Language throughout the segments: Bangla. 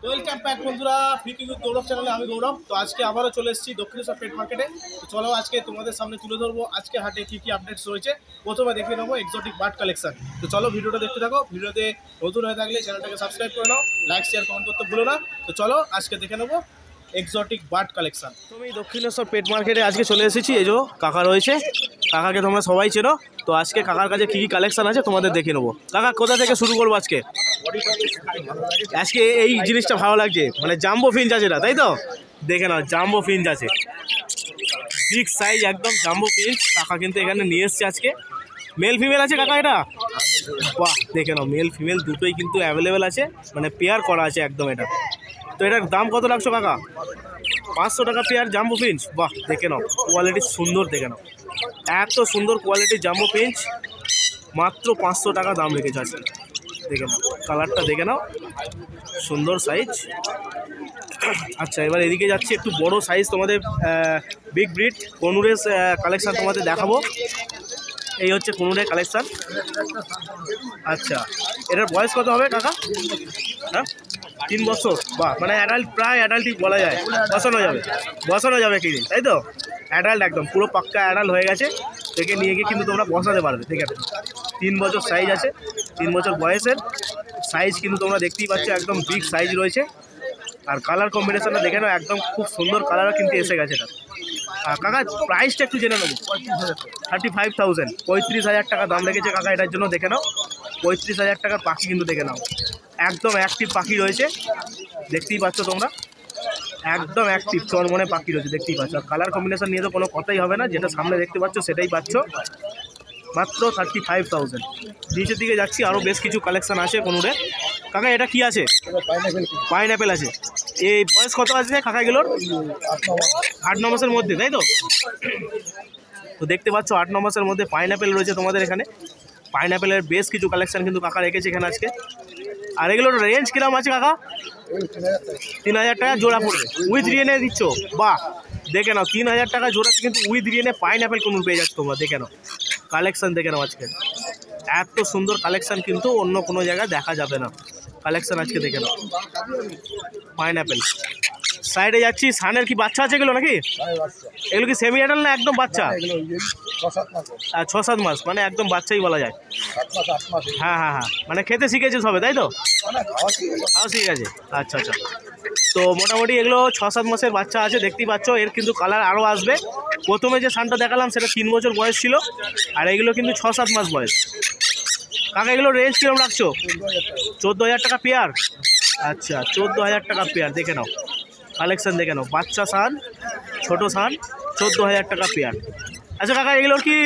ওয়েলকাম ব্যাক বন্ধুরা, ফ্রি কিন্তু গৌরব চ্যানেলে আমি গৌরব। তো আজকে আবারও চলে এসেছি দক্ষিণেশ্বর পেট মার্কেটে। তো চলো আজকে তোমাদের সামনে তুলে ধরবো আজকে হাটে কী কী আপডেটস রয়েছে। প্রথমে দেখে নেবো এক্সোটিক বার্ড কালেকশন। তো চলো ভিডিওটা দেখতে থাকো। ভিডিওতে নতুন হয়ে থাকলে চ্যানেলটাকে সাবস্ক্রাইব করে নাও, লাইক শেয়ার কমেন্ট করতে ভুলো না। তো চলো আজকে দেখে নেবো এক্সোটিক বার্ড কালেকশন। তুমি দক্ষিণেশ্বর পেট মার্কেটে আজকে চলে এসেছি। এই যে কাকা রয়েছে, কাকাকে তোমরা সবাই চেনো। তো আজকে কাকার কাছে কী কী কালেকশন আছে তোমাদের দেখে নেবো। কাকা কোথা থেকে শুরু করবো আজকে? আজকে এই জিনিসটা ভালো লাগছে, মানে জাম্বো ফিঞ্চ আছে এটা, তাই তো? দেখে নাও, জাম্বো ফিঞ্চ আছে, বিগ সাইজ একদম জাম্বো ফিঞ্চ। কাকা কিন্তু এখানে নিয়ে এসছে আজকে। মেল ফিমেল আছে কাকা এটা? বাহ, দেখে নাও, মেল ফিমেল দুটোই কিন্তু অ্যাভেলেবেল আছে, মানে পেয়ার করা আছে একদম এটা। তো এটার দাম কত রাখছো কাকা? 500 টাকা পেয়ার জাম্বো ফিঞ্চ। বাহ, দেখে নাও, কোয়ালিটি সুন্দর, দেখে নাও, এত সুন্দর কোয়ালিটির জাম্বো ফিঞ্চ, মাত্র 500 টাকা দাম রেখেছে আজকে। দেখে নাও, কালারটা দেখে নাও, সুন্দর সাইজ। আচ্ছা, এবার এদিকে যাচ্ছি, একটু বড় সাইজ তোমাদের বিগ ব্রিড কনুরের কালেকশান তোমাদের দেখাবো। এই হচ্ছে কনুরের কালেকশান। আচ্ছা, এটার বয়স কত হবে কাকা? হ্যাঁ, 3 বছর। বাহ, মানে অ্যাডাল্ট, প্রায় অ্যাডাল্টই বলা যায়, বসানো যাবে কি, তাই তো? অ্যাডাল্ট একদম পুরো পাক্কা অ্যাডাল্ট হয়ে গেছে। দেখে নিয়ে গিয়ে কিন্তু তোমরা বসাতে পারবে। ঠিক আছে, 3 বছর সাইজ আছে, 3 বছর বয়সের সাইজ কিন্তু তোমরা দেখতেই পাচ্ছ, একদম বিগ সাইজ রয়েছে। আর কালার কম্বিনেশনটা দেখে নাও, একদম খুব সুন্দর কালারও কিন্তু এসে গেছে এটা। আর কাকা প্রাইসটা একটু জেনে নেবো। 35,000, 35,000 টাকা দাম রেখেছে কাকা এটার জন্য। দেখে নাও, 35,000 টাকার পাখি কিন্তু, দেখে নাও, একদম অ্যাক্টিভ পাখি রয়েছে, দেখতেই পাচ্ছ তোমরা, একদম অ্যাক্টিভ চরমনে পাখি রয়েছে, দেখতেই পাচ্ছ। আর কালার কম্বিনেশন নিয়ে তো কোনো কথাই হবে না, যেটা সামনে দেখতে পাচ্ছ সেটাই পাচ্ছ, মাত্র 35,000। নিচের দিকে যাচ্ছি, আরও বেশ কিছু কালেকশান আছে কোনুরে। কাকা এটা কি আছে? পাইনঅ্যাপেল আছে। এই বয়স কত আছে কাকা এগুলোর? 8-9 মাসের মধ্যে, তাই তো? তো দেখতে পাচ্ছ 8-9 মাসের মধ্যে পাইনঅ্যাপেল রয়েছে তোমাদের এখানে। পাইনঅ্যাপেলের বেশ কিছু কালেকশান কিন্তু কাকা রেখেছে এখানে আজকে। আর এগুলোর রেঞ্জ কিরকম আছে কাকা? 3,000 টাকা জোড়া পড়বে, উইথ ডিএনএ দিচ্ছ? বাহ, দেখে নাও, 3,000 টাকা জোড়াতে কিন্তু উইথ ডিএনএ পাইনঅ্যাপেল কোন পেয়ে যাচ্ছ তোমরা। দেখে নাও কালেকশান, দেখে নাও, আজকে এত সুন্দর কালেকশান কিন্তু অন্য কোনো জায়গায় দেখা যাবে না। কালেকশান আজকে দেখে নাও, পাইনঅ্যাপেল। সাইডে যাচ্ছি, সানের কি বাচ্চা আছে এগুলো নাকি? এগুলো কি সেমি অ্যাডাল্ট না একদম বাচ্চা? 6-7 মাস, মানে একদম বাচ্চাই বলা যায়। হ্যাঁ হ্যাঁ হ্যাঁ, মানে খেতে শিখেছে সবে, তাই তো? খাওয়া শিখে গেছে। আচ্ছা আচ্ছা, তো মোটামুটি এগুলো 6-7 মাসের বাচ্চা আছে, দেখতেই পাচ্ছ। এর কিন্তু কালার আরও আসবে। প্রথমে যে সানটা দেখালাম সেটা 3 বছর বয়স ছিল, আর এগুলো কিন্তু 6-7 মাস বয়স। কাকা এগুলো রেঞ্জ কিরকম রাখছো? 14,000 টাকা পেয়ার। আচ্ছা, 14,000 টাকা পেয়ার। দেখে নাও কালেকশান, দেখে নাও, বাচ্চা সান, ছোটো সান, 14,000 টাকা পেয়ার। আচ্ছা কাকা, এগুলোর কি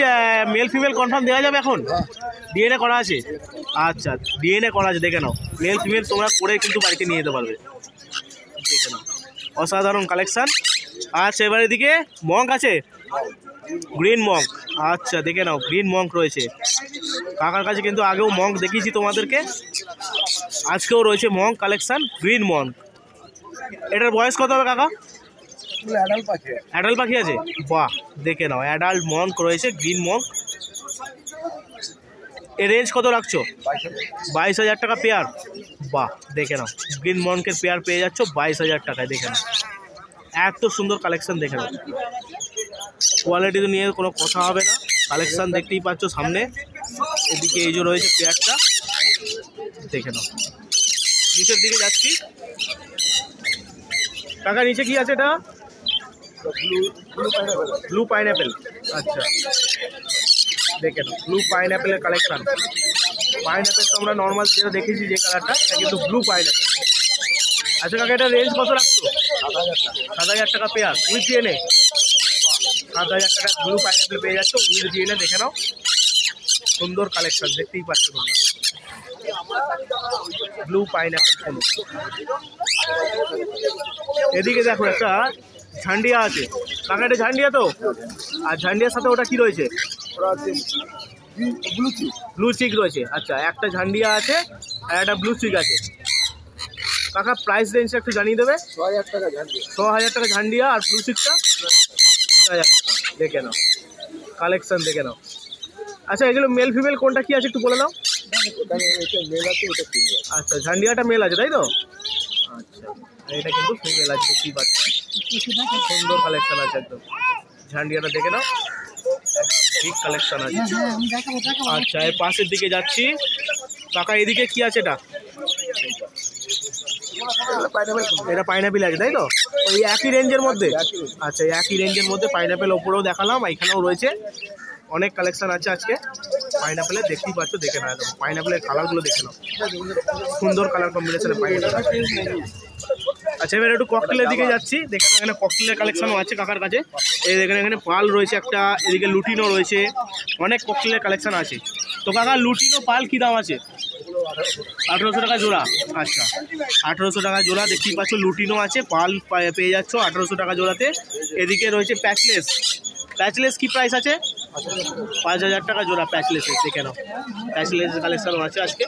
মেল ফিমেল কনফার্ম দেওয়া যাবে এখন? ডিএনএ করা আছে? আচ্ছা, ডিএনএ করা আছে। দেখে নাও, মেল ফিমেল তোমরা করে কিন্তু বাড়িতে নিয়ে যেতে পারবে। দেখে নাও, অসাধারণ কালেকশান। আচ্ছা, এবার এদিকে মঙ্ক আছে, গ্রিন মঙ্ক। আচ্ছা, দেখে নাও, গ্রিন মঙ্ক রয়েছে কাকার কাছে। কিন্তু আগেও মঙ্ক দেখিয়েছি তোমাদেরকে, আজকেও রয়েছে মঙ্ক কালেকশান, গ্রিন মঙ্ক। এটার বয়স কত হবে কাকা? অ্যাডাল্ট পাখি আছে। বাহ, দেখে নাও, অ্যাডাল্ট মঙ্ক রয়েছে, গ্রিন মঙ্ক। এর রেঞ্জ কত রাখছো? 22,000 টাকা পেয়ার। বাহ, দেখে নাও, গ্রিন মঙ্কের পেয়ার পেয়ে যাচ্ছ 22,000 টাকায়। দেখে নাও, এত সুন্দর কালেকশান, দেখে নাও, কোয়ালিটি তো নিয়ে কোনো কথা হবে না। কালেকশান দেখতেই পাচ্ছ সামনে। এদিকে এই যে রয়েছে পেয়ারটা, দেখে নাও। নিচের দিকে যাচ্ছি কাকা, নিচে কি আছে এটা? Blue pineapple. আচ্ছা, দেখে নাও, ব্লু পাইনঅ্যাপেলের কালেকশান। পাইনঅ্যাপেল তো আমরা নর্মাল যেটা দেখেছি যে কালারটা, এটা কিন্তু ব্লু পাইনঅ্যাপেল। আচ্ছা কাকা, এটা রেঞ্জ কত রাখছো? 7,000 টাকা পেয়ার, উইথ ডিএনএ। 7,000 টাকা ব্লু পাইনঅ্যাপেল পেয়ে যাচ্ছ উইথ ডিএনএ। দেখে নাও, সুন্দর কালেকশান, দেখতেই পাচ্ছ তোমরা, ব্লু পাইনঅ্যাপেল। এদিকে দেখো একটা ঝান্ডিয়া আছে কাকা, এটা ঝান্ডিয়া তো? আর ঝান্ডিয়ার সাথে ওটা কি রয়েছে? ব্লু চিক রয়েছে। আচ্ছা, একটা ঝান্ডিয়া আছে আর একটা ব্লু চিক আছে। কাকা প্রাইস রেঞ্জটা একটু জানিয়ে দেবে। 6,000 টাকা ঝান্ডিয়া, আর ব্লু চিকটা 3,000 টাকা। দেখে নাও কালেকশান, দেখে নাও। আচ্ছা, এগুলো মেল ফিমেল কোনটা কি আছে একটু বলে নাও। আচ্ছা, ঝান্ডিয়াটা মেল আছে, তাই তো? আচ্ছা, এটা কিন্তু ফিমেল আছে, কি পাচ্ছেন সুন্দর কালেকশন আছে একদম। ঝান্ডিয়াটা দেখে নাও, ঠিক কালেকশন আছে। আচ্ছা, এর পাশের দিকে যাচ্ছি কাকা, এদিকে কি আছে এটা? এটা পাইনাপেল আছে তাই তো, ওই একই রেঞ্জের মধ্যে? আচ্ছা, একই রেঞ্জের মধ্যে পাইনাপেল ওপরেও দেখালাম, এখানেও রয়েছে অনেক কালেকশন আছে আজকে পাইনাপেলের। দেখতেই পাচ্ছ, দেখে নাও পাইনাপেলের কালারগুলো দেখে নাও, সুন্দর কালার কম্বিনেশনে পাইনাপেল। আচ্ছা, এবার একটু ককটেলের দিকে যাচ্ছি, দেখেন এখানে ককটেলের কালেকশনও আছে কাকার কাছে। এই দেখেন এখানে পাল রয়েছে একটা, এদিকে লুটিনো রয়েছে, অনেক ককটেলের কালেকশন আছে। তো কাকা, লুটিনো পাল কী দাম আছে? 1800 টাকা জোড়া। আচ্ছা, 1800 টাকা জোড়া, দেখতেই পাচ্ছ লুটিনো আছে, পাল পেয়ে যাচ্ছ 1800 টাকা জোড়াতে। এদিকে রয়েছে প্যাচলেস, প্যাচলেস কি প্রাইস আছে? 5000 টাকা জোড়া প্যাচলেস। দেখে নাও প্যাচলেস কালেকশনও আছে আজকে,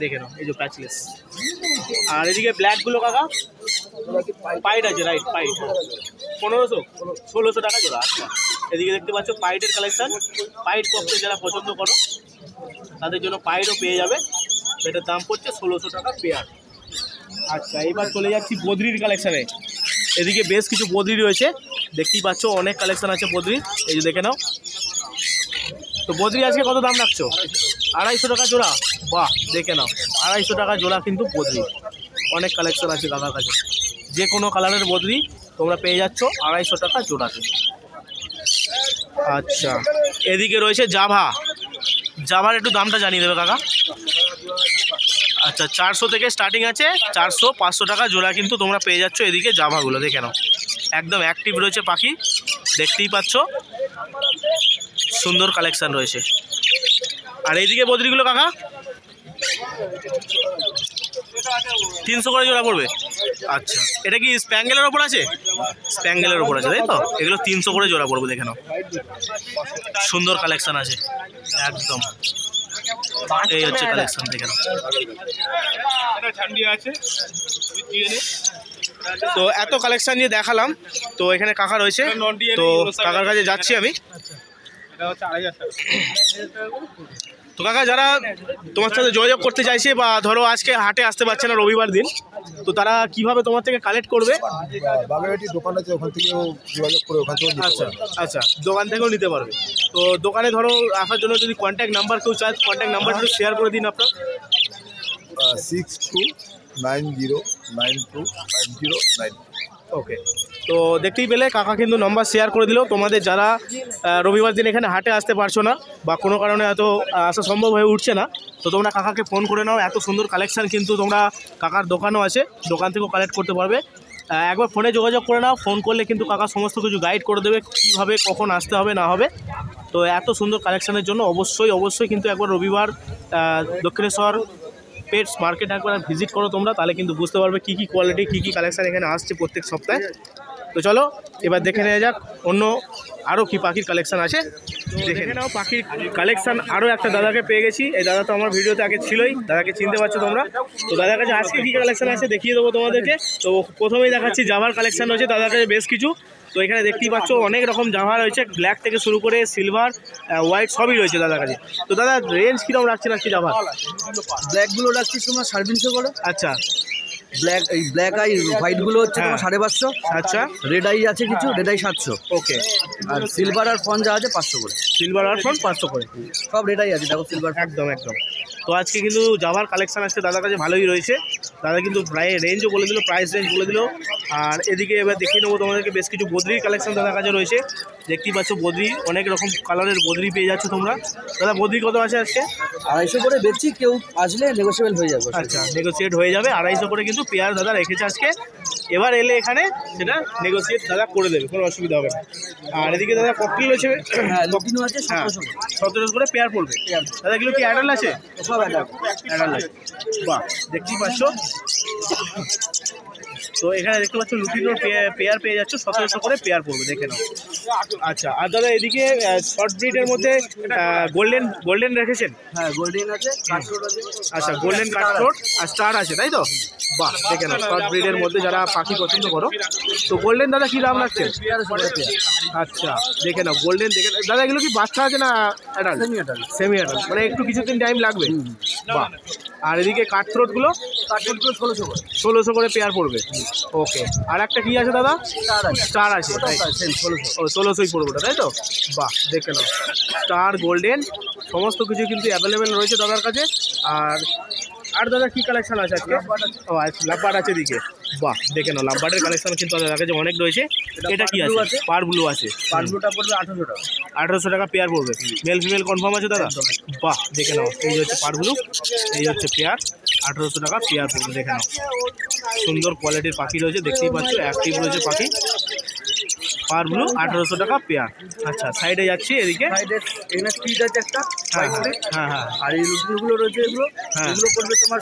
দেখে নাও এই যে প্যাচলেস। আর এদিকে ব্ল্যাকগুলো কাকা, পাইট আছে, রাইট পাইট 1500 1600 টাকা জোড়া। আচ্ছা, এদিকে দেখতে পাচ্ছ পাইটের কালেকশন, পাইট ককটেল যারা পছন্দ করো তাদের জন্য পাইটও পেয়ে যাবে, এটার দাম পড়ছে 1600 টাকা পেয়ার। আচ্ছা, এবার চলে যাচ্ছি বদ্রির কালেকশানে। এদিকে বেশ কিছু বদ্রি রয়েছে, দেখতেই পাচ্ছ অনেক কালেকশন আছে বদ্রি, এই যে দেখে নাও। তো বদ্রি আজকে কত দাম রাখছো? 250 টাকা জোড়া। বাহ, দেখে নাও 250 টাকা জোড়া কিন্তু বদ্রি, অনেক কালেকশন আছে দাদার কাছে। যে কোনো কালারের বদ্রি তোমরা পেয়ে যাচ্ছ 250 টাকা জোড়াতে। আচ্ছা, এদিকে রয়েছে জাভা, জাভার একটু দামটা জানিয়ে দেবে কাকা। আচ্ছা, 400 থেকে স্টার্টিং আছে, 400 500 টাকা জোড়া কিন্তু তোমরা পেয়ে যাচ্ছ এদিকে জাভাগুলো, দেখে নাও একদম অ্যাক্টিভ রয়েছে পাখি, দেখতেই পাচ্ছ সুন্দর কালেকশন রয়েছে। আর এইদিকে বদ্রিগুলো কাকা 300 করে জোড়া পড়বে। আচ্ছা, এটা কি স্প্যাঙ্গেলের ওপর আছে? স্প্যাঙ্গেলের ওপর আছে তাই তো, এগুলো 300 করে জোড়া পড়বে, দেখে নাও সুন্দর কালেকশন আছে একদম। এই হচ্ছে কালেকশন, দেখে নাও। তো এত কালেকশন নিয়ে দেখালাম, তো এখানে কাকা রয়েছে, তো কাকার কাছে যাচ্ছি আমি। তো কাকা, যারা তোমার সাথে যোগাযোগ করতে চাইছে বা ধরো আজকে হাটে আসতে পারছে না রবিবার দিন, তো তারা কিভাবে তোমার থেকে কালেক্ট করবে? দোকান আছে, ওখান থেকেও যোগাযোগ করে ওখান থেকেও। আচ্ছা আচ্ছা, দোকান থেকেও নিতে পারবে। তো দোকানে ধরো আসার জন্য যদি কন্ট্যাক্ট নাম্বার কেউ চায়, কন্ট্যাক্ট নাম্বার একটু শেয়ার করে দিন আপনার। 6290925090। ওকে, তো দেখতেই পেলে কাকা কিন্তু নাম্বার শেয়ার করে দিল। তোমাদের যারা রবিবার দিন এখানে হাটে আসতে পারছো না বা কোনো কারণে এত আসা সম্ভব হয়ে উঠছে না, তো তোমরা কাকাকে ফোন করে নাও, এত সুন্দর কালেকশান কিন্তু তোমরা কাকার দোকানও আছে, দোকান থেকেও কালেক্ট করতে পারবে। একবার ফোনে যোগাযোগ করে নাও, ফোন করলে কিন্তু কাকা সমস্ত কিছু গাইড করে দেবে কীভাবে কখন আসতে হবে না হবে। তো এত সুন্দর কালেকশানের জন্য অবশ্যই কিন্তু একবার রবিবার দক্ষিণেশ্বর পেটস মার্কেট একবার ভিজিট করো তোমরা, তাহলে কিন্তু বুঝতে পারবে কী কী কোয়ালিটি কী কী কালেকশান এখানে আসছে প্রত্যেক সপ্তাহে। তো চলো এবার দেখে নেওয়া যাক অন্য আরও কী পাখির কালেকশান আছে, দেখে নাও। পাখির কালেকশান আরও একটা দাদাকে পেয়ে গেছি, এই দাদা তো আমার ভিডিওতে আগে ছিলই, দাদাকে চিনতে পারছো তোমরা। তো দাদার কাছে আজকে কী কালেকশান আছে দেখিয়ে দেবো তোমাদেরকে। তো প্রথমেই দেখাচ্ছি জাভার কালেকশান রয়েছে দাদার কাছে বেশ কিছু। তো এখানে দেখতেই পাচ্ছ অনেক রকম জাভা রয়েছে, ব্ল্যাক থেকে শুরু করে সিলভার হোয়াইট সবই রয়েছে দাদার কাছে। তো দাদা রেঞ্জ কীরকম রাখছেন আজকে জাভা? ব্ল্যাকগুলো রাখছি তোমার 350 করে। আচ্ছা, ব্ল্যাক আই হোয়াইটগুলো হচ্ছে তোমার 550। আচ্ছা, রেড আই আছে কিছু, রেড আই 700। ওকে। আর সিলভার আর ফন যা আছে 500 করে। সিলভার আর ফোন 500 করে, সব রেড আই আছে, দেখো সিলভার। একদম একদম। তো আজকে কিন্তু জাভার কালেকশান আজকে দাদার কাছে ভালোই রয়েছে, দাদা কিন্তু প্রায় রেঞ্জও বলে দিল, প্রাইস রেঞ্জ বলে দিল। আর এদিকে এবার দেখিয়ে নেবো তোমাদেরকে বেশ কিছু বদ্রির কালেকশান দাদার কাছে রয়েছে, দেখতেই পাচ্ছ বদ্রি, অনেক রকম কালারের বদ্রি পেয়ে যাচ্ছ তোমরা। দাদা বদ্রি কত আছে আজকে? 250 করে বেচছি, কেউ আসলে নেগোসিয়েবল হয়ে যাবে। আচ্ছা, নেগোসিয়েট হয়ে যাবে, 250 করে কিন্তু পেয়ার দাদা রেখেছে আজকে। এবার এলে এখানে সেটা নেগোসিয়েট দাদা করে দেবে, কোনো অসুবিধা হবে না। আর এদিকে দাদা ককটেল রয়েছে, হ্যাঁ লকিনো আছে 1700 করে পেয়ার পড়বে। দাদা এগুলো কি অ্যাডাল্ট আছে? সব অ্যাডাল্ট। বাহ, দেখতেই পাচ্ছ। তো এখানে দেখতে পাচ্ছ লুটিনোর পেয়ার পেয়ে যাচ্ছ, 1700 করে পেয়ার পড়বে, দেখে নাও। আচ্ছা, আর দাদা এদিকে শর্ট ব্রিডের মধ্যে গোল্ডেন রেখেছেন? হ্যাঁ গোল্ডেন আছে, কাটফ্লোর আছে। আচ্ছা, গোল্ডেন কাটফ্লোর আর স্টার আছে তাই তো? বাহ, দেখে নাও শর্ট ব্রিডের মধ্যে যারা পাখি পছন্দ করো। তো গোল্ডেন দাদা কী দাম রাখছেন? আচ্ছা, দেখে নাও গোল্ডেন, দেখে দাদা এগুলো কি বাচ্চা আছে না adult? Semi adult. Semi adult, মানে একটু কিছুদিন টাইম লাগবে। বাহ, আর এদিকে কাঠথ্রোটগুলো 1600 করে পেয়ার পড়বে। ওকে, আর একটা কি আছে দাদা? স্টার আছে, 1600ই পড়বে ওটা, তাই তো? বাহ, দেখে নাও, স্টার গোল্ডেন সমস্ত কিছু কিন্তু অ্যাভেলেবেল রয়েছে দাদার কাছে। আর দাদা কি কালেকশন আছে আজকে? ও আচ্ছা, লাভবার্ড আছে এদিকে। বাহ, দেখে নাও, লাভবার্ডের কালেকশন কিন্তু দাদার কাছে অনেক রয়েছে। এটা কি আছে? পার ব্লু আছে। পার ব্লুটা পড়বে 1800 টাকা। 1800 টাকা পেয়ার পড়বে। মেল ফিমেল কনফার্ম আছে দাদা? বাহ, দেখে নাও, এই হচ্ছে পার ব্লু, এই হচ্ছে পেয়ার, 1800 টাকা পেয়ার পড়বে। দেখে নাও, সুন্দর কোয়ালিটির পাখি রয়েছে, দেখতেই পাচ্ছ, অ্যাক্টিভ রয়েছে পাখি। পার ব্লু 1800 টাকা পেয়ার। আচ্ছা, সাইডে যাচ্ছি, এদিকে এখানে স্পিড আছে একটা। হ্যাঁ হ্যাঁ। আর এই লুটিগুলো রয়েছে, এগুলো পড়বে তোমার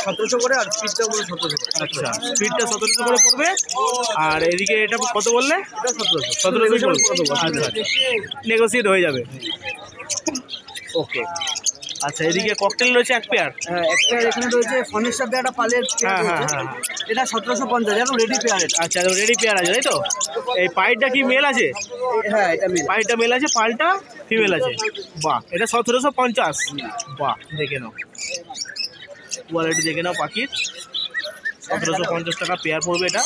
1700 করে, আর স্পিডটা পড়বে 1700 করে। আচ্ছা, স্পিডটা 1700 করে পড়বে। আর এদিকে এটা কত বললে? এটা 1700 1700 পড়বে। আচ্ছা, নেগোসিয়েট হয়ে যাবে। ওকে, আচ্ছা, এদিকে ককটেল রয়েছে এক পেয়ার। হ্যাঁ, একটা এখানে রয়েছে ফোনের সাথে একটা পালের পেয়ার রয়েছে। এটা 1750, এখন রেডি পেয়ার এটা। আচ্ছা, রেডি পেয়ার আছে, তাই তো? এই পাইটটা কি মেল আছে? হ্যাঁ, এটা মেল। পাইটটা মেল আছে, পালটা ফিমেল আছে। বাহ, এটা 1750। বাহ, দেখে নাও, কোয়ালিটি দেখে নাও পাখির। 1750 টাকা পেয়ার পড়বে এটা।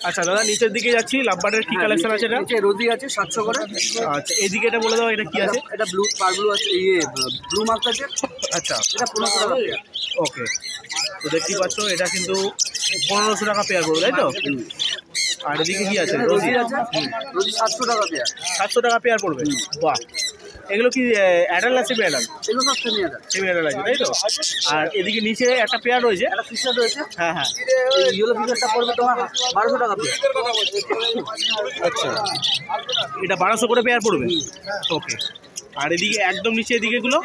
আচ্ছা দাদা, নিচের দিকে যাচ্ছি, লাভবার্ডের কি কালেকশন আছে? এটা রোজি আছে 700 করে। আচ্ছা, এদিকে এটা বলে দাও, এটা কি আছে? এটা ব্লু, পার ব্লু আছে, ব্লু মার্ক আছে। আচ্ছা, এটা 1500 টাকা পেয়ার। ওকে, তো দেখতেই পাচ্ছ, এটা কিন্তু 1500 টাকা পেয়ার পড়বে, তাই তো? আর এদিকে কি আছে? রোজি আছে, রোজি 700 টাকা পেয়ার। 700 টাকা পেয়ার পড়বে। বাহ, এগুলো কি অ্যাডাল্ট আছে? অ্যাডাল্ট, এগুলো সব সেমি অ্যাডাল্ট। সেমি অ্যাডাল্ট আছে, তাই তো? আর এদিকে নিচে একটা পেয়ার রয়েছে, একটা ফিশার রয়েছে। হ্যাঁ হ্যাঁ। এই ইয়েলো ফিশারটা পড়বে তোমার 1200 টাকা পেয়ার। আচ্ছা, এটা 1200 করে পেয়ার পড়বে। ওকে, আর এদিকে একদম নিচে এদিকে এগুলো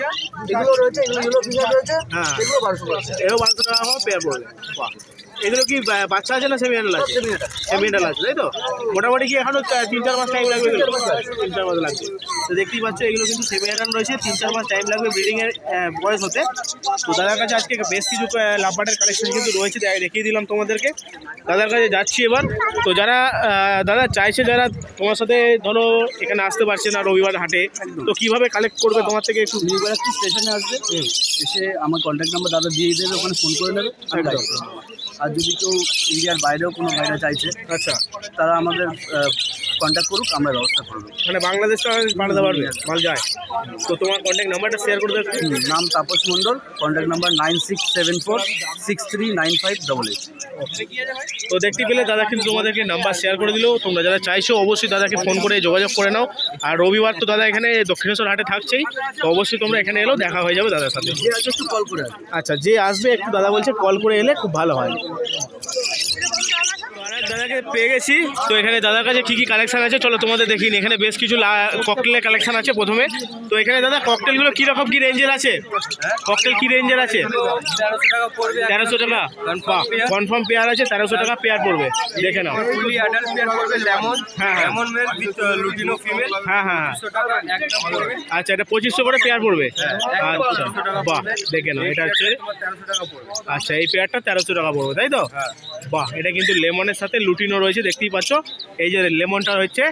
রয়েছে, এগুলো ইয়েলো ফিশার রয়েছে। হ্যাঁ, এগুলো 1200 টাকা। এগুলো 1200 টাকা পেয়ার পড়বে। বাহ, এগুলো কি বাচ্চা আছে না সেমি অ্যাডাল্ট আছে? সেমি অ্যাডাল্ট আছে, তাই তো? মোটামুটি কি এখনো 3-4 মাস টাইম লাগবে? 3-4 মাস লাগবে। তো দেখতেই পাচ্ছ, এগুলো কিন্তু সেমি অ্যাডাল্ট রয়েছে, 3-4 মাস টাইম লাগবে ব্রিডিংয়ের বয়স হতে। তো দাদার কাছে আজকে বেশ কিছু লাভবার্ডের কালেকশন কিন্তু রয়েছে, দেখিয়ে দিলাম তোমাদেরকে। দাদার কাছে যাচ্ছি এবার। তো যারা দাদা চাইছে, যারা তোমার সাথে ধরো এখানে আসতে পারছে না রবিবার হাটে, তো কিভাবে কালেক্ট করবে তোমার থেকে? একটু নিউবার একটু স্টেশনে আসবে, এসে আমার কন্ট্যাক্ট নাম্বার দাদা দিয়ে দেবে, ওখানে ফোন করে নেবে। আর যদি কেউ ইন্ডিয়ার বাইরেও কোনো বাইরে চাইছে, আচ্ছা, তারা আমাদের কন্ট্যাক্ট করুক, আমরা ব্যবস্থা করবো। মানে বাংলাদেশটা পাঠাতে পারবে, মাল যায়। তো তোমার কন্ট্যাক্ট নাম্বারটা শেয়ার করে দেবে। নাম তাপস মণ্ডল, কন্ট্যাক্ট নাম্বার 9674639588। তো দেখতে পেলে দাদা কিন্তু তোমাদেরকে নাম্বার শেয়ার করে দিল। তোমরা যারা চাইছো অবশ্যই দাদাকে ফোন করে যোগাযোগ করে নাও। আর রবিবার তো দাদা এখানে দক্ষিণেশ্বর হাটে থাকছেই, তো অবশ্যই তোমরা এখানে এলেও দেখা হয়ে যাবে দাদার সাথে। যে আগে একটু কল করে আসবে। আচ্ছা, যে আসবে একটু দাদা বলছে কল করে এলে খুব ভালো হয়। দাদাকে পেয়ে গেছি। তো এখানে দাদার কাছে কী কী কালেকশন আছে চলো তোমাদের দেখিনি। এখানে বেশ কিছু ককটেলের কালেকশন আছে প্রথমে। তো এখানে দাদা ককটেলগুলো কীরকম কী রেঞ্জের আছে? ককটেল কী রেঞ্জের আছে? 1300 টাকা কনফার্ম পেয়ার আছে, 1300 টাকা পেয়ার পড়বে। দেখে নাও, হ্যাঁ হ্যাঁ হ্যাঁ। আচ্ছা, এটা 2500 করে পেয়ার পড়বে। আচ্ছা, বাহ, দেখে নাও, এটা হচ্ছে আচ্ছা, এই পেয়ারটা 1300 টাকা পড়বে, তাই তো? বাহ, এটা কিন্তু লেমনের সাথে লুটিনো রয়েছে, দেখতেই পাচ্ছ। এই যে লেমনটা হচ্ছে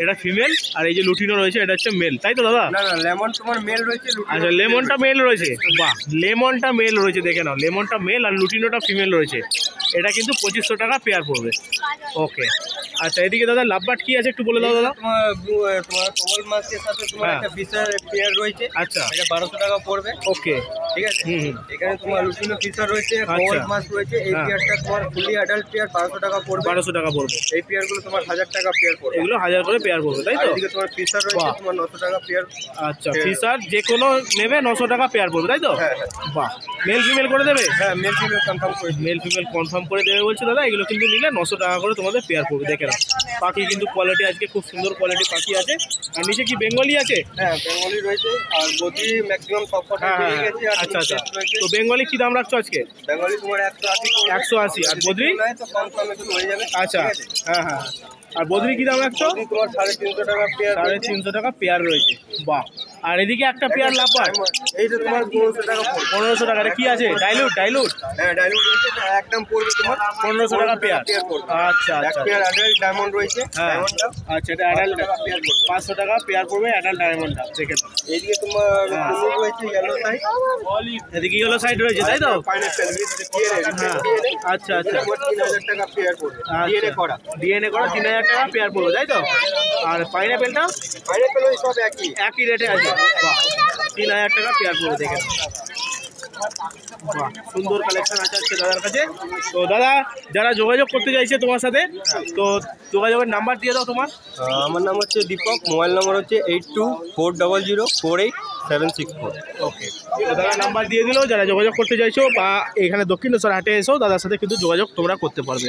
এটা ফিমেল, আর এই যে লুটিনো রয়েছে এটা হচ্ছে মেল, তাই তো দাদা? না না, লেমন তোমার মেল রয়েছে। আচ্ছা, লেমনটা মেল রয়েছে। বাহ, লেমনটা মেল রয়েছে, দেখে নাও, লেমনটা মেল আর লুটিনোটা ফিমেল রয়েছে। এটা কিন্তু 2500 টাকা পেয়ার পড়বে। ওকে, আচ্ছা, এদিকে দাদা লাভবার্ড কি আছে একটু বলে দাও দাদা। তোমার কমল মাছের সাথে তোমার একটা বিশাল পেয়ার রয়েছে। আচ্ছা, এটা 1200 টাকা পড়বে। ওকে, ঠিক আছে। এখানে তোমার লুটিনো ফিশার রয়েছে, কমল মাছ রয়েছে। এই পেয়ারটা তোমার ফুলি অ্যাডাল্ট পেয়ার 1200 টাকা পড়বে। 1200 টাকা পড়বে। এই পেয়ারগুলো তোমার 1000 টাকা পেয়ার পড়বে। এগুলো 1000 করে পেয়ার পড়বে, তাই তো? এদিকে তোমার ফিশার রয়েছে, তোমার 900 টাকা পেয়ার। আচ্ছা, ফিশার যে কোনো নেবে 900 টাকা পেয়ার পড়বে, তাই তো? বাহ, মেল ফিমেল করে দেবে? হ্যাঁ, মেল ফিমেল কনফার্ম করে মেল ফিমেল কনফার্ম করে দেবে বলছে দাদা। এগুলো কিন্তু নিলে 900 টাকা করে তোমাদের পেয়ার পড়বে। দেখে নাও, পাখি কিন্তু কোয়ালিটি আজকে খুব সুন্দর কোয়ালিটি পাখি আছে। আর নিচে কি বেঙ্গলি আছে? হ্যাঁ, বেঙ্গলি রয়েছে। আর বডি ম্যাক্সিমাম সব কটা পেয়ে গেছে। আর আচ্ছা আচ্ছা, তো বেঙ্গলি কি দাম রাখছো আজকে? বেঙ্গলি তোমার 180 180। আর বদ্রি? তো কনফার্ম একটু হয়ে যাবে। আচ্ছা, হ্যাঁ হ্যাঁ। আর বদ্রি কি দাম রাখছো? তোমার 350 টাকা পেয়ার। 350 টাকা পেয়ার রয়েছে। বাহ, আর এদিকে একটা পেয়ার লাভবার, এইটা তোমার 1500 টাকা পড়বে। 1500 টাকা। এটা কি আছে? ডাইলুট? হ্যাঁ ডাইলুট রয়েছে, এটা একদম পড়বে তোমার 1500 টাকা পেয়ার। পড়বে। আচ্ছা এক আচ্ছা পেয়ার অ্যাডাল্ট ডায়মন্ড রয়েছে, হ্যাঁ ডায়মন্ডটা আচ্ছা, এটা অ্যাডাল্ট 500 টাকা পেয়ার পড়বে, অ্যাডাল্ট ডায়মন্ডটা দেখে তো। এইদিকে তোমার ব্লু রয়েছে, ইয়েলো সাইড, এদিকে ইয়েলো সাইড রয়েছে তাই তো? পাইনাপল হ্যাঁ আচ্ছা আচ্ছা 3000 টাকা পেয়ার পড়বে, ডিএনএ করা। ডিএনএ করা 3000 টাকা পেয়ার পড়বে তাই তো? আর পাইনাপেলটা পাইনাপল ওই সব একই রেটে আছে, বাহ 3000 টাকা পেয়ার পড়বে দেখে নাও। বাহ সুন্দর কালেকশন আছে আজকে দাদার কাছে। তো দাদা যারা যোগাযোগ করতে চাইছে তোমার সাথে, তো যোগাযোগের নাম্বার দিয়ে দাও তোমার। আমার নাম হচ্ছে দীপক, মোবাইল নম্বর হচ্ছে 8240048764। ওকে, তো দাদা নাম্বার দিয়ে দিলেও যারা যোগাযোগ করতে চাইছো বা এখানে দক্ষিণেশ্বর হাটে এসেও দাদার সাথে কিন্তু যোগাযোগ তোমরা করতে পারবে।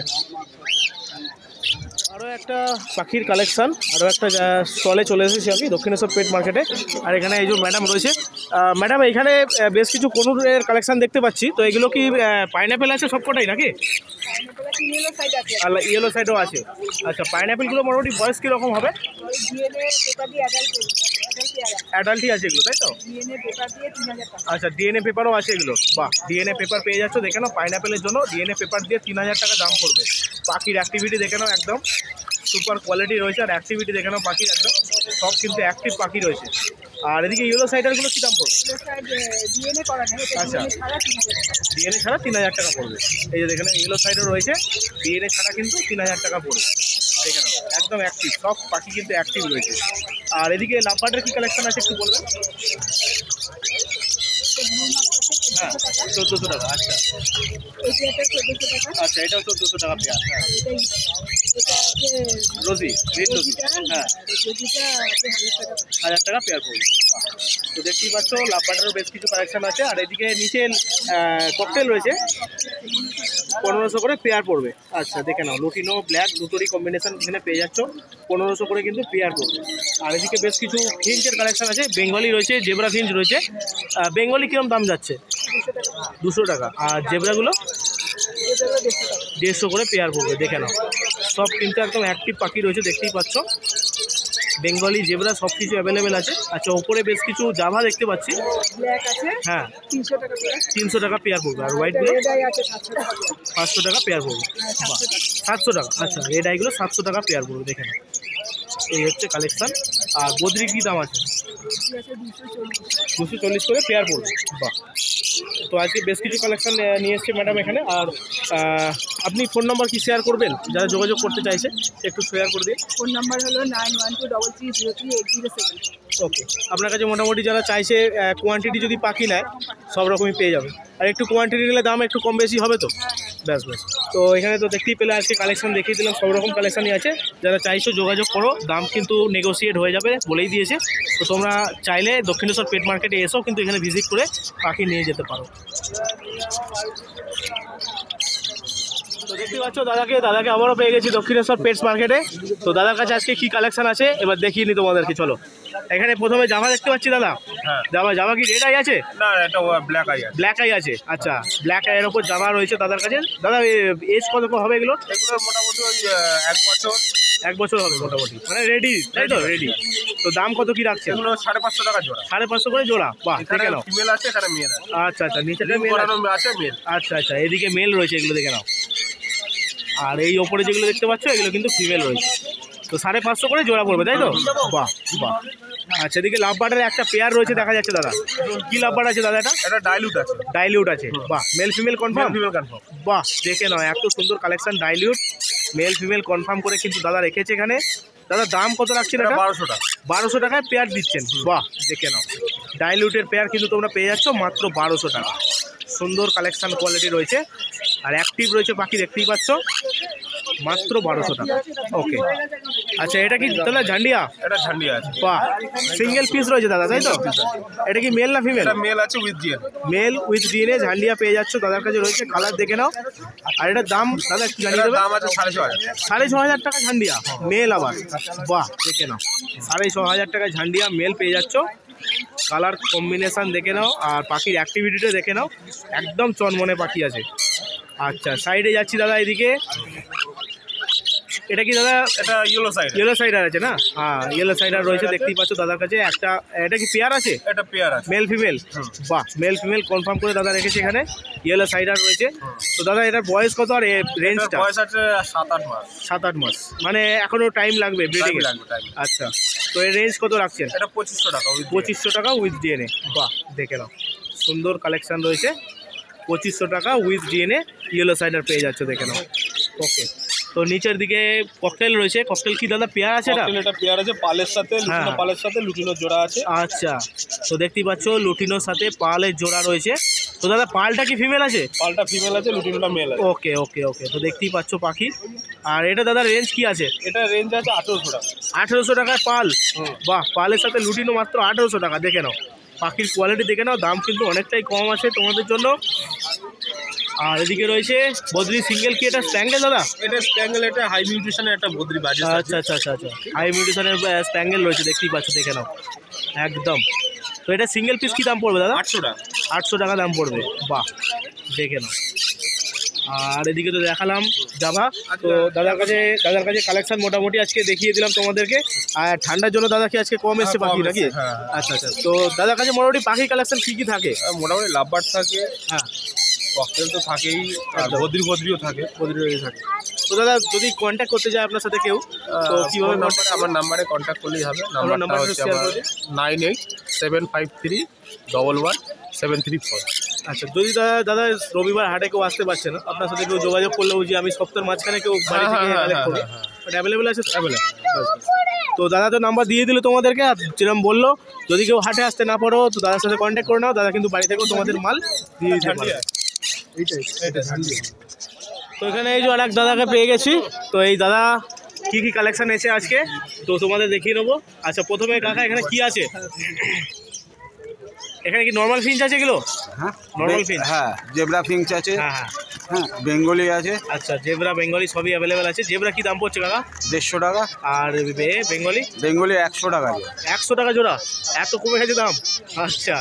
আরও একটা পাখির কালেকশান, আরও একটা স্টলে চলে এসেছি আমি দক্ষিণেশ্বর পেট মার্কেটে। আর এখানে এই যে ম্যাডাম রয়েছে, ম্যাডাম এখানে বেশ কিছু কনুরের কালেকশান দেখতে পাচ্ছি। তো এগুলো কি পাইনাপেল আছে সবকটাই নাকি? আর ইয়েলো সাইডও আছে। আচ্ছা পাইনাপেলগুলো মোটামুটি বয়স কীরকম হবে? অ্যাডাল্টই আছে এগুলো তাই তো? আচ্ছা ডিএনএ পেপারও আছে এগুলো, বাহ ডিএনএ পেপার পেয়ে যাচ্ছ দেখে নাও। পাইনাপেলের জন্য ডিএনএ পেপার দিয়ে 3000 টাকা দাম পড়বে। পাখির অ্যাক্টিভিটি দেখে নাও, একদম সুপার কোয়ালিটি রয়েছে। আর অ্যাক্টিভিটি দেখে নাও পাখির, একদম সব কিন্তু অ্যাক্টিভ পাখি রয়েছে। আর এদিকে ইয়েলো সাইডারগুলো কী দাম পড়বে? আচ্ছা ডিএনএ ছাড়া 3000 টাকা পড়বে। এই যে দেখেন ইয়েলো সাইডও রয়েছে, ডিএনএ ছাড়া কিন্তু 3000 টাকা পড়বে দেখে নাও, একদম অ্যাক্টিভ, সব পাখি কিন্তু অ্যাক্টিভ রয়েছে। আর এদিকে লাভবার্ডের কী কালেকশন আছে একটু বলবেন? হ্যাঁ 1400 টাকা। আচ্ছা আচ্ছা এটাও 1400 টাকা পেয়ার। হ্যাঁ রোজি, রেড রোজি, হ্যাঁ 1000 টাকা পেয়ার পড়বে। তো দেখতেই পাচ্ছ লাভবার্ডেরও বেশ কিছু কালেকশন আছে। আর এদিকে নিচে ককটেল রয়েছে, 1500 করে পেয়ার পড়বে। আচ্ছা দেখে নাও, লুটিনো ব্ল্যাক দুটোরই কম্বিনেশন এখানে পেয়ে যাচ্ছ, 1500 করে কিন্তু পেয়ার পড়বে। আর এদিকে বেশ কিছু ফিঞ্চের কালেকশন আছে, বেঙ্গলি রয়েছে, জেব্রা ফিঞ্চ রয়েছে। বেঙ্গলি কীরকম দাম যাচ্ছে? 200 টাকা। আর জেব্রাগুলো 150 করে পেয়ার পড়বে দেখে নাও। সব কিন্তু একদম অ্যাক্টিভ পাখি রয়েছে দেখতেই পাচ্ছ। বেঙ্গলি জেব্রা সব কিছু অ্যাভেলেবেল আছে। আচ্ছা ওপরে বেশ কিছু জাভা দেখতে পাচ্ছি, হ্যাঁ 300 টাকা পেয়ার পড়বে। আর হোয়াইটগুলো 500 টাকা পেয়ার পড়বে, 700 টাকা। আচ্ছা রেড আইগুলো 700 টাকা পেয়ার পড়বে দেখে নাও। এই হচ্ছে কালেকশান। আর বদ্রি কী দাম আছে? 240 করে পেয়ার পড়বে, বাহ। তো আজকে বেশ কিছু কালেকশান নিয়ে এসছে ম্যাডাম এখানে। আর আপনি ফোন নাম্বার কি শেয়ার করবেন যারা যোগাযোগ করতে চাইছে? একটু শেয়ার করে দিন। ফোন নাম্বার হলো 9123303807। ওকে, আপনার কাছে মোটামুটি যারা চাইছে কোয়ান্টিটি যদি পাখি নেয় সব রকমই পেয়ে যাবে। আর একটু কোয়ান্টিটি নিলে দাম একটু কম বেশি হবে তো? ব্যাস ব্যাস। তো এখানে তো দেখতেই পেলে আজকে কালেকশন দেখিয়ে দিলাম, সব রকম কালেকশানই আছে। যারা চাইছো যোগাযোগ করো, দাম কিন্তু নেগোসিয়েট হয়ে যাবে বলেই দিয়েছে। তো তোমরা চাইলে দক্ষিণেশ্বর পেট মার্কেটে এসেও কিন্তু এখানে ভিজিট করে পাখি নিয়ে যেতে পারো। তো দেখতে পাচ্ছ দাদাকে আবারও পেয়ে গেছি দক্ষিণেশ্বর পেটস মার্কেটে। তো দাদার কাছে আজকে কি কালেকশন আছে এবার দেখিয়ে নি তোমাদেরকে, চলো। এখানে প্রথমে জামা দেখতে পাচ্ছি দাদা, হ্যাঁ জামা কি রেড আই আছে? না এটা ব্ল্যাক আই আছে। ব্ল্যাক আই আছে, আচ্ছা ব্ল্যাক আইয়ের ওপর জামা রয়েছে দাদার কাছে। দাদা এজ কত হবে এগুলো? এগুলো মোটামুটি ওই 1 বছর হবে মোটামুটি, মানে রেডি তাই তো? রেডি। তো দাম কত কি রাখছে? এগুলো 550 টাকা জোড়া। 550 করে জোড়া, বাহ দেখে নাও। ফিমেল আছে, এখানে মেল আছে। আচ্ছা আচ্ছা নিচেটা মেল আছে মেল। আচ্ছা আচ্ছা এদিকে মেল রয়েছে, এগুলো দেখে নাও। আর এই ওপরে যেগুলো দেখতে পাচ্ছ এগুলো কিন্তু ফিমেল রয়েছে। তো 550 করে জোড়া পড়বে তাই তো? বাহ বাহ। আচ্ছা এদিকে লাভবার্ডের একটা পেয়ার রয়েছে দেখা যাচ্ছে দাদা। কি লাভবার্ড আছে দাদা? এটা ডাইলুট আছে। ডাইলিউট আছে, বাহ। Male female confirm? Female confirm. বাহ দেখে নাও, এত সুন্দর collection dilute male female confirm করে কিন্তু দাদা রেখেছে এখানে। দাদা দাম কত রাখছেন? 1200 টাকা। 1200 টাকায় পেয়ার দিচ্ছেন, বাহ দেখে নাও। ডাইলিউটের পেয়ার কিন্তু তোমরা পেয়ে যাচ্ছ মাত্র 1200 টাকা। সুন্দর কালেকশন কোয়ালিটি রয়েছে আর অ্যাক্টিভ রয়েছে পাখি দেখতেই পাচ্ছ, মাত্র 1200 টাকা। ওকে আচ্ছা এটা কি তাহলে ঝান্ডিয়া? এটা ঝান্ডিয়া আছে, বাহ। সিঙ্গেল পিস রয়েছে দাদা তাই তো? এটা কি মেল না ফিমেল? এটা মেল আছে with DNA. Male with DNA ঝান্ডিয়া পেয়ে যাচ্ছ দাদার কাছে রয়েছে, কালার দেখে নাও। আর এটার দাম দাদা কি জানিয়ে দেবে? দাম আছে 6500। 6500 টাকা ঝান্ডিয়া মেল আবার, বাহ দেখে নাও। 6500 টাকা ঝান্ডিয়া মেল পেয়ে যাচ্ছ। কালার কম্বিনেশান দেখে নাও আর পাখির অ্যাক্টিভিটিটা দেখে নাও, একদম চনমনে পাখি আছে। আচ্ছা সাইডে যাচ্ছি দাদা, এদিকে এটা কি দাদা এটা ইয়েলো সাইড, ইয়েলো সাইডার আছে না? হ্যাঁ ইয়েলো সাইডার রয়েছে, দেখতেই পাচ্ছ দাদার কাছে একটা। এটা কি পেয়ার আছে? এটা পেয়ার আছে। Male female? বাহ, মেল ফিমেল কনফার্ম করে দাদা রেখেছে এখানে। ইয়েলো সাইডার রয়েছে। তো দাদা এটার বয়স কত আর রেঞ্জটা? বয়স আছে 7-8 মাস। 7-8 মাস, মানে এখনো টাইম লাগবে ব্রিডিং এ? টাইম। আচ্ছা, তো এর রেঞ্জ কত রাখছেন? এটা 2500 টাকা। 2500 টাকা উইথ ডিএনএ। বাহ, দেখে নাও সুন্দর কালেকশন রয়েছে। 2500 টাকা উইথ ডিএনএ ইয়েলো সাইডার পেয়ে যাচ্ছে, দেখে নাও। ওকে, তো নিচের দিকে ককটেল রয়েছে। ককটেল কি দাদা পেয়ার আছে? এটা পেয়ার আছে পালের সাথে, লুটিনো হ্যাঁ। পালের সাথে লুটিনোর জোড়া আছে। আচ্ছা, তো দেখতেই পাচ্ছ লুটিনোর সাথে পালের জোড়া রয়েছে। তো দাদা পালটা কি ফিমেল আছে? পালটা ফিমেল আছে, লুটিনোটা মেল আছে। ওকে ওকে ওকে, তো দেখতেই পাচ্ছ পাখি। আর এটা দাদা রেঞ্জ কি আছে? এটা রেঞ্জ আছে 1800 টাকা। 1800 টাকায় পাল? বাহ, পালের সাথে লুটিনো মাত্র 1800 টাকা। দেখে নাও পাখির কোয়ালিটি, দেখে নাও। দাম কিন্তু অনেকটাই কম আছে তোমাদের জন্য। আর এদিকে রয়েছে বদ্রি সিঙ্গেল। কি এটা স্প্যাঙ্গেল দাদা? এটা স্প্যাঙ্গেল, এটা হাই মিউটেশনের একটা বদ্রি বাজে। আচ্ছা আচ্ছা আচ্ছা আচ্ছা, হাই মিউটেশনের স্প্যাঙ্গেল রয়েছে, দেখতেই পাচ্ছ, দেখে নাও একদম। তো এটা সিঙ্গেল পিস কি দাম পড়বে দাদা? 800 টাকা। 800 টাকা দাম পড়বে। বাহ, দেখে নাও। আর এদিকে তো দেখালাম জাভা। তো দাদার কাছে কালেকশন মোটামুটি আজকে দেখিয়ে দিলাম তোমাদেরকে। আর ঠান্ডার জন্য দাদা কি আজকে কম এসছে পাখি নাকি? হ্যাঁ। আচ্ছা আচ্ছা, তো দাদার কাছে মোটামুটি পাখি কালেকশন কি কি থাকে? মোটামুটি লাভবার্ড থাকে, হ্যাঁ ককটেল তো থাকেই, আর বদ্রিও থাকে। থাকে। তো দাদা যদি কন্ট্যাক্ট করতে যায় আপনার সাথে কেউ, তো কীভাবে? আমার নাম্বারে কন্ট্যাক্ট করলেই হবে। নাম্বারটা নাম্বারটা হচ্ছে শেয়ার আমার করে দিন। 9875311734। আচ্ছা, যদি দাদা রবিবার হাটে কেউ আসতে পারছে না, আপনার সাথে কেউ যোগাযোগ করলেও যে আমি সপ্তাহের মাঝখানে কেউ বাড়ি থেকে কালেক্ট করবো, ওটা অ্যাভেলেবেল আছে? তো দাদা তো নাম্বার দিয়ে দিল তোমাদেরকে, আর যেরকম বললো যদি কেউ হাটে আসতে না পারো তো দাদার সাথে কন্ট্যাক্ট করে নাও। দাদা কিন্তু বাড়ি থেকেও তোমাদের মাল দিয়ে দিতে পারবে। তো এখানে এই যে আরেক দাদাকে পেয়ে গেছি। তো এই দাদা কি কি কালেকশন এসে আজকে তো তোমাদের দেখিয়ে নেবো। আচ্ছা, প্রথমে কাকা এখানে কি আছে? এখানে কি নর্মাল ফিঞ্চ আছে এগুলো? হ্যাঁ নর্মাল ফিঞ্চ? হ্যাঁ, জেব্রা ফিঞ্চ আছে, হ্যাঁ হ্যাঁ। হ্যাঁ বেঙ্গলি আছে। আচ্ছা, জেব্রা বেঙ্গলি সবই অ্যাভেলেবেল আছে। জেব্রা কি দাম পড়ছে কাকা? 150 টাকা। আর বেঙ্গলি? বেঙ্গলি 100 টাকা। 100 টাকা জোড়া? এত কমে গেছে দাম? আচ্ছা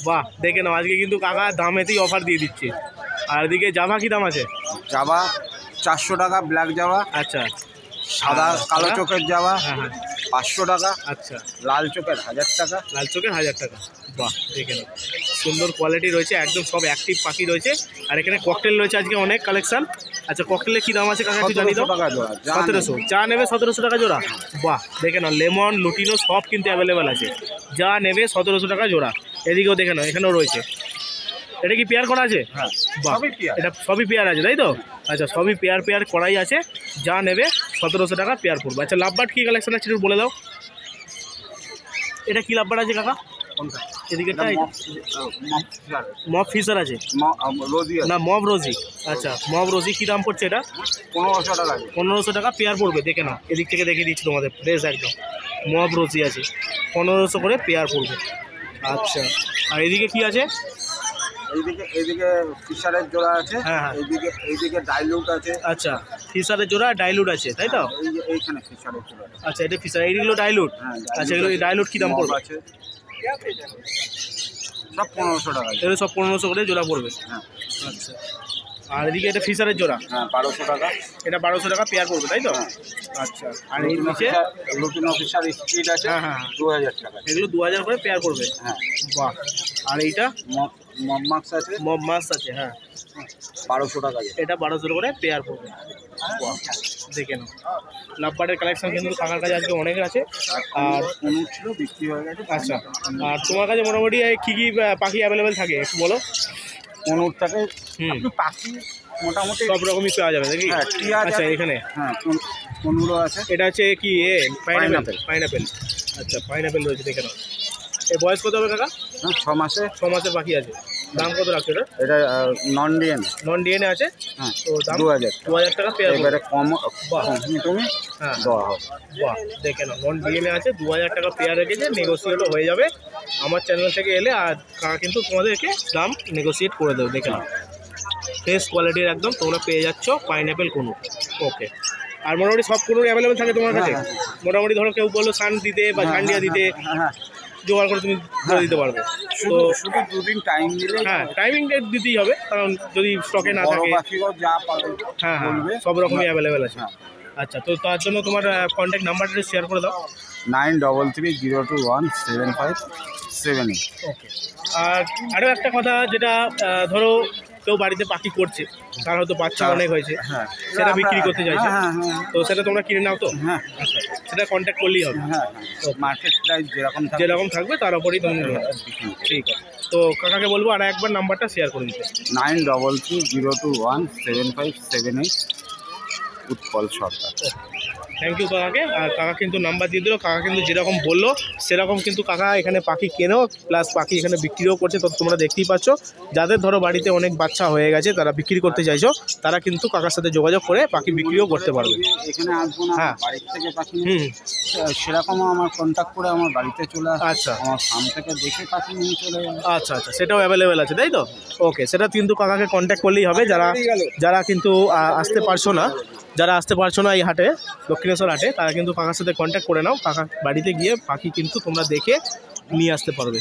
বাহ, দেখে নাও আজকে কিন্তু কাকা দামেতেই অফার দিয়ে দিচ্ছে। আর এদিকে জাভা কি দাম আছে? জাভা 400 টাকা, ব্ল্যাক জাভা। আচ্ছা, সাদা কালো চোখের জাভা হ্যাঁ হ্যাঁ। 500 টাকা। আচ্ছা, লাল চোখের 1000 টাকা। লাল চোখের 1000 টাকা। বাহ, দেখে নাও সুন্দর কোয়ালিটি রয়েছে, একদম সব অ্যাক্টিভ পাখি রয়েছে। আর এখানে ককটেল রয়েছে আজকে অনেক কালেকশন। আচ্ছা, ককটেলের কি দাম আছে কাকা একটু জানি দাও? 1700 টাকা জোড়া। 1700? যা নেবে 1700 টাকা জোড়া? বাহ, দেখে নাও লেমন লুটিনো সব কিন্তু অ্যাভেলেবেল আছে। যা নেবে 1700 টাকা জোড়া। এদিকেও দেখে নাও, এখানেও রয়েছে। এটা কি পেয়ার করা আছে? হ্যাঁ, বাহ, সবই পেয়ার। এটা সবই পেয়ার আছে তাই তো? আচ্ছা, সবই পেয়ার করাই আছে। যা নেবে 1700 টাকা পেয়ার পড়বে। আচ্ছা, লাভবার্ড কি কালেকশন আছে একটু বলে দাও। এটা কি লাভবার্ড আছে কাকা? কোনটা? এদিকে মব ফিশার আছে রোজি আছে না? মব রোজি। আচ্ছা, মব রোজি কি দাম পড়ছে এটা? 1500 টাকা। 1500 টাকা পেয়ার পড়বে। দেখে নাও, এদিক থেকে দেখিয়ে দিচ্ছি তোমাদের, ফ্রেশ একদম। মব রোজি আছে 1500 করে পেয়ার পড়বে। আচ্ছা, আর এদিকে কি আছে? এইদিকে ফিশারের জোড়া আছে। হ্যাঁ হ্যাঁ। এইদিকে ডাইলুট আছে। আচ্ছা, ফিশারের জোড়া ডাইলুট আছে তাই তো? এইখানে ফিশারের জোড়া। আচ্ছা, এটা ফিশার, এইগুলো ডাইলুট? হ্যাঁ, আচ্ছা, এগুলো ডাইলুট কি দাম মব পড়বে? আছে সব 1500 টাকা। এগুলো সব 1500 করে জোড়া পড়বে। হ্যাঁ আচ্ছা, আর এদিকে এটা ফিশারের জোড়া? হ্যাঁ 1200 টাকা। এটা 1200 টাকা পেয়ার পড়বে তাই তো? হ্যাঁ। আচ্ছা, আর এই নিচে? লুটিনো ফিশার স্পিড আছে। হ্যাঁ হ্যাঁ। 2000 টাকা। এগুলো 2000 করে পেয়ার পড়বে। হ্যাঁ। বাহ, আর এইটা মব মাক্স আছে। মব মাছ আছে, হ্যাঁ 1200 টাকা। এটা 1200 করে পেয়ার পড়বে। বাহ, দেখে নাও লাভবার্ডের কালেকশন কিন্তু কাকার কাছে আজকে অনেক আছে। আর কোন ছিল বিক্রি হয়ে গেছে। আচ্ছা, আর তোমার কাছে মোটামুটি কী কী পাখি অ্যাভেলেবেল থাকে একটু বলো। কোনুর থাকে হুম, পাখি মোটামুটি সব রকমই পাওয়া যাবে নাকি? হ্যাঁ, টিয়া আচ্ছা, আছে। এখানে হ্যাঁ কোনুরও আছে। এটা হচ্ছে কি পাইনাপেল। আচ্ছা, পাইনাপেল রয়েছে, দেখে নাও। এই বয়স কত হবে কাকা? হ্যাঁ 6 মাসে। 6 মাসের পাখি আছে। দাম কত রাখছো এটা? এটা নন ডিএনএ। নন ডিএনএ আছে। হ্যাঁ তো দাম 2000 টাকা পেয়ার। এবারে কম বাহ, তুমি হ্যাঁ দেওয়া হবে। বাহ, দেখে নাও নন ডিএনএ আছে, 2000 টাকা পেয়ার রেখেছে, নেগোসিয়েটও হয়ে যাবে আমার চ্যানেল থেকে এলে। আর কাকা কিন্তু তোমাদেরকে দাম নেগোসিয়েট করে দেবে। দেখে নাও ফ্রেশ কোয়ালিটির একদম তোমরা পেয়ে যাচ্ছ পাইনাপেল কোনো। ওকে, আর মোটামুটি সব কোনো অ্যাভেলেবেল থাকে তোমার কাছে? হ্যাঁ, মোটামুটি ধরো কেউ বললো সান দিতে বা ঝান্ডিয়া দিতে হ্যাঁ জোগাড় করে তুমি করে দিতে পারবে তো? শুধু দুদিন টাইম দিলে। হ্যাঁ, টাইমিং দিতেই হবে, কারণ যদি স্টকে না বড় থাকে। পাখিও যা পাবে হ্যাঁ হ্যাঁ, বলবে। সব রকমই অ্যাভেলেবেল আছে। হ্যাঁ। আচ্ছা, তো তার জন্য তোমার কন্ট্যাক্ট নাম্বারটা শেয়ার করে দাও। 9332021578। ওকে। আর আরও একটা কথা, যেটা ধরো কেউ বাড়িতে পাখি করছে, তার হয়তো বাচ্চা অনেক হয়েছে, হ্যাঁ সেটা বিক্রি করতে চাইছে, হ্যাঁ হ্যাঁ তো সেটা তোমরা কিনে নাও তো? হ্যাঁ আচ্ছা, সেটা কন্ট্যাক্ট করলেই হবে, হ্যাঁ মার্কেট প্রাইস যেরকম থাকবে তার উপরেই তুমি নেবে। ঠিক আছে, তো কাকাকে বলবো আর একবার নাম্বারটা শেয়ার করে দিতে। 9332021578 উৎপল সরকার। থ্যাংক ইউ কাকাকে। আর কাকা কিন্তু নাম্বার দিয়ে দিল, কাকা কিন্তু যেরকম বললো সেরকম কিন্তু কাকা এখানে পাখি কেনেও প্লাস পাখি এখানে বিক্রিও করছে। তো তোমরা দেখতেই পাচ্ছ, যাদের ধরো বাড়িতে অনেক বাচ্চা হয়ে গেছে, তারা বিক্রি করতে চাইছো, তারা কিন্তু কাকার সাথে যোগাযোগ করে পাখি বিক্রিও করতে পারবে। এখানে আসবো না, হ্যাঁ। বাড়ির থেকে পাখি হুম, সেরকমও আমার কন্ট্যাক্ট করে আমার বাড়িতে চলে আসে, আচ্ছা আমার ফার্ম থেকে দেখে পাখি নিয়ে চলে যাবে। আচ্ছা আচ্ছা, সেটাও অ্যাভেলেবেল আছে, তাই তো? ওকে, সেটা কিন্তু কাকাকে কন্ট্যাক্ট করলেই হবে। যারা কিন্তু আসতে পারছো না এই হাটে, দক্ষিণেশ্বর হাটে, তারা কিন্তু কাকার সাথে কন্ট্যাক্ট করে নাও। কাকা বাড়িতে গিয়ে পাখি কিন্তু তোমরা দেখে নিয়ে আসতে পারবে।